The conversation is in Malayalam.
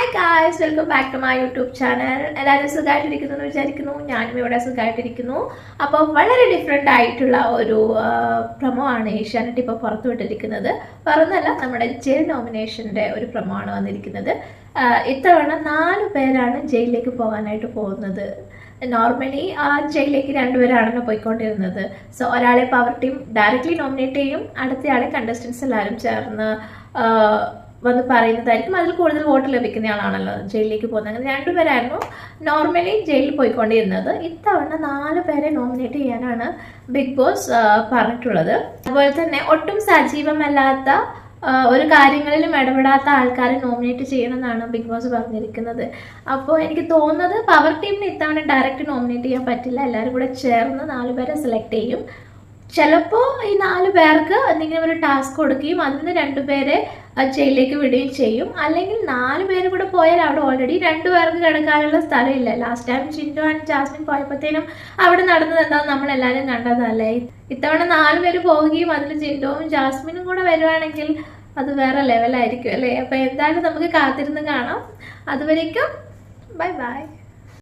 Hi guys, welcome back to my YouTube channel. എല്ലാവരും സുഖമായിട്ടിരിക്കുന്നു എന്ന് വിചാരിക്കുന്നു. ഞാനും ഇവിടെ സുഖമായിട്ടിരിക്കുന്നു. അപ്പോൾ വളരെ ഡിഫറെൻ്റ് ആയിട്ടുള്ള ഒരു പ്രൊമോ ആണ് ഏഷ്യാനെറ്റ് ഇപ്പോൾ പുറത്തുവിട്ടിരിക്കുന്നത്. പറഞ്ഞല്ല, നമ്മുടെ ജയിൽ നോമിനേഷൻ്റെ ഒരു പ്രൊമോ ആണ് വന്നിരിക്കുന്നത്. ഇത്തവണ 4 പേരാണ് ജയിലിലേക്ക് പോകാനായിട്ട് പോകുന്നത്. നോർമലി ആ ജയിലിലേക്ക് 2 പേരാണല്ലോ പോയിക്കൊണ്ടിരുന്നത്. സോ ഒരാളെ പവർ ടീം ഡയറക്റ്റ്ലി നോമിനേറ്റ് ചെയ്യും, അടുത്തയാളെ കണ്ടസ്റ്റൻസ് എല്ലാവരും ചേർന്ന് വന്ന് പറയുന്നതായിരിക്കും. അതിൽ കൂടുതൽ വോട്ട് ലഭിക്കുന്നയാളാണല്ലോ ജയിലിലേക്ക് പോകുന്നത്. അങ്ങനെ 2 പേരായിരുന്നു നോർമലി ജയിലിൽ പോയിക്കൊണ്ടിരുന്നത്. ഇത്തവണ 4 പേരെ നോമിനേറ്റ് ചെയ്യാനാണ് ബിഗ് ബോസ് പറഞ്ഞിട്ടുള്ളത്. അതുപോലെ തന്നെ ഒട്ടും സജീവമല്ലാത്ത ഒരു കാര്യങ്ങളിലും ഇടപെടാത്ത ആൾക്കാരെ നോമിനേറ്റ് ചെയ്യണമെന്നാണ് ബിഗ് ബോസ് പറഞ്ഞിരിക്കുന്നത്. അപ്പോൾ എനിക്ക് തോന്നുന്നത് പവർ ടീമിന് ഇത്തവണ ഡയറക്റ്റ് നോമിനേറ്റ് ചെയ്യാൻ പറ്റില്ല. എല്ലാവരും കൂടെ ചേർന്ന് 4 പേരെ സെലക്ട് ചെയ്യും. ചിലപ്പോൾ ഈ 4 പേർക്ക് എന്തെങ്കിലും ഒരു ടാസ്ക് കൊടുക്കുകയും അതിൽ നിന്ന് 2 പേരെ ജയിലിലേക്ക് വിടുകയും ചെയ്യും. അല്ലെങ്കിൽ 4 പേര് കൂടെ പോയാൽ അവിടെ ഓൾറെഡി 2 പേർക്ക് കിടക്കാനുള്ള സ്ഥലമില്ല. Last time Chindu and Jasmine പോയപ്പോഴത്തേനും അവിടെ നടന്നത് എന്താണെന്ന് നമ്മളെല്ലാവരും കണ്ടതല്ലേ. ഇത്തവണ 4 പേര് പോവുകയും അതിൽ ചിൻഡുവും ജാസ്മിനും കൂടെ വരുവാണെങ്കിൽ അത് വേറെ ലെവലായിരിക്കും അല്ലേ. അപ്പോൾ എന്തായാലും നമുക്ക് കാത്തിരുന്ന് കാണാം. അതുവരേക്കും ബൈ ബൈ.